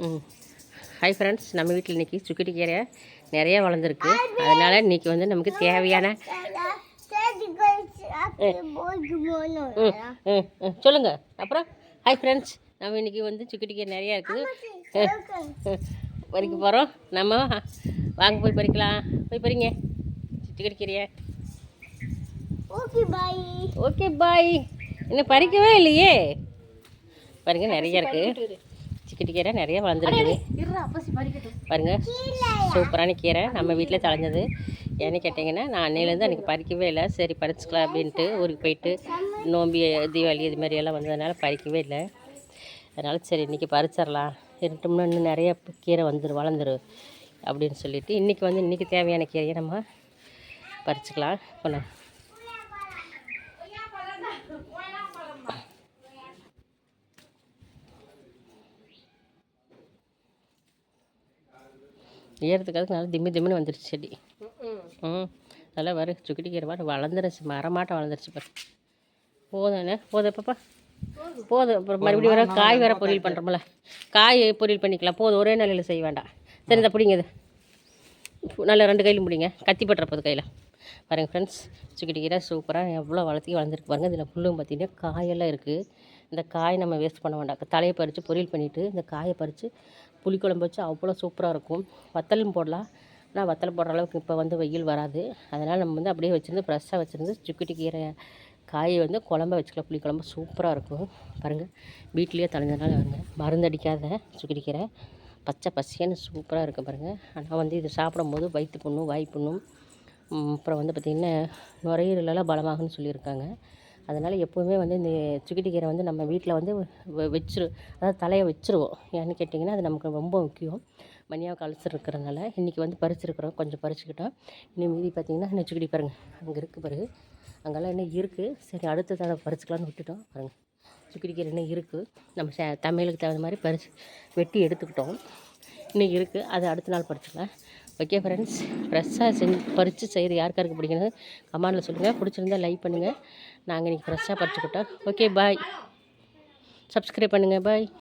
ம் hi friends, நம்ம வீட்டில் இன்றைக்கி சுக்கிட்டி கீரை நிறைய வளர்ந்துருக்கு. அதனால் இன்றைக்கி வந்து நமக்கு தேவையான சொல்லுங்கள். அப்புறம் ஹாய் ஃப்ரெண்ட்ஸ், நம்ம இன்றைக்கி வந்து சுக்கிட்டி கீரை நிறையா இருக்குது, பறிக்க போகிறோம். நம்ம வாங்க போய் பறிக்கலாம். போய் பறிங்க சுக்கிட்டி கீரையை. Okay bye. இன்னும் பறிக்கவே இல்லையே. பாருங்க, நிறைய இருக்குது. சுக்கிட்டி கீரை நிறைய வளர்ந்துருக்குது பாருங்க. சூப்பரான கீரை நம்ம வீட்டில் தளைஞ்சது. ஏன்னு கேட்டிங்கன்னா, நான் அன்னையிலேருந்து அன்றைக்கி பறிக்கவே இல்லை. சரி பறிச்சுக்கலாம் அப்படின்ட்டு ஊருக்கு போயிட்டு நோம்பி தீபாவளி இது மாதிரியெல்லாம் வந்ததுனால பறிக்கவே இல்லை. அதனால் சரி இன்றைக்கி பறிச்சிடலாம், இருட்டோம்னா இன்னும் நிறைய கீரை வளர்ந்துரும் அப்படின்னு சொல்லிவிட்டு இன்றைக்கி தேவையான கீரையை நம்ம பறிச்சுக்கலாம். கொண்டா ஏறதுக்காக நல்லா திம்மின்னு வந்துடுச்சு செடி. நல்லா சுக்கிட்டி கீரை வளர்ந்துருச்சு, மரமாட்டம் வளர்ந்துருச்சு. பாரு போதும் பாப்பா, போதும். அப்புறம் மறுபடியும் வர காய் வேறு பொரியல் பண்ணுறோம்ல, காய் பொரியல் பண்ணிக்கலாம். போதும், ஒரே நிலையில் செய்ய வேண்டாம். சரி இந்த பிடிங்க, இது நல்லா 2 கையிலும் பிடிங்க, கத்தி பட்டுற போது கையில். பாருங்கள் ஃப்ரெண்ட்ஸ், சுக்கிட்டி கீரை சூப்பராக எவ்வளோ வளர்ந்துருக்கு பாருங்கள். இதில் புல்லும் பார்த்திங்கன்னா காயெல்லாம் இருக்குது. இந்த காய் நம்ம வேஸ்ட் பண்ண வேண்டாம். தலையை பறித்து பொரியல் பண்ணிவிட்டு இந்த காயை பறித்து புளிக்குழம்பு வச்சு அவ்வளோ சூப்பராக இருக்கும். வத்தலும் போடலாம். ஆனால் வத்தல் போடுற அளவுக்கு இப்போ வந்து வெயில் வராது. அதனால் நம்ம வந்து அப்படியே வச்சுருந்து ஃப்ரெஷ்ஷாக வச்சுருந்து சுக்கிட்டி கீரை காயை வந்து குழம்ப வச்சுக்கலாம். புளிக்குழம்பு சூப்பராக இருக்கும். பாருங்கள், வீட்லேயே தளைஞ்சதுனால பாருங்கள், மருந்தடிக்காத சுக்கிட்டி கீரை பச்சை பசியான்னு சூப்பராக இருக்கும் பாருங்கள். ஆனால் வந்து இது சாப்பிடும்போது வயிற்று புண்ணும் வாய் புண்ணும் அப்புறம் வந்து பார்த்திங்கன்னா நுரையீரலெல்லாம் பலமாகுன்னு சொல்லியிருக்காங்க. அதனால் எப்போவுமே வந்து இந்த சுக்கிட்டி கீரை வந்து நம்ம வீட்டில் வந்து அதாவது தலையை வச்சுருவோம். ஏன்னு கேட்டிங்கன்னா, அது நமக்கு ரொம்ப முக்கியம். மணியாவுக்கு அல்சர் இருக்கிறதுனால இன்றைக்கி வந்து பறிச்சிருக்கிறோம், கொஞ்சம் பறிச்சுக்கிட்டோம். இன்னும் மீதி பார்த்திங்கன்னா இன்னும் சுக்கிட்டி பாருங்கள், அங்கே இருக்குது பாருங்க, அங்கெல்லாம் இன்னும் இருக்குது. சரி அடுத்த தடவை பறிச்சுக்கலான்னு விட்டுட்டோம். பாருங்கள், சுக்கிட்டி கீரை இன்னும் இருக்குது. நம்ம தமிழுக்கு தகுந்த மாதிரி வெட்டி எடுத்துக்கிட்டோம். இன்னும் இருக்குது, அது அடுத்த நாள் பறிச்சுக்கலாம். ஓகே ஃப்ரெண்ட்ஸ், ஃப்ரெஷ்ஷாக பறித்து செய்கிறது யாருக்காருக்கு பிடிக்கணும் கமெண்டில் சொல்லுங்கள். பிடிச்சிருந்தால் லைக் பண்ணுங்கள். நாங்கள் இன்றைக்கி ஃப்ரெஷ்ஷாக பறிச்சுக்கிட்டோம். Okay bye. சப்ஸ்கிரைப் பண்ணுங்கள். பாய்.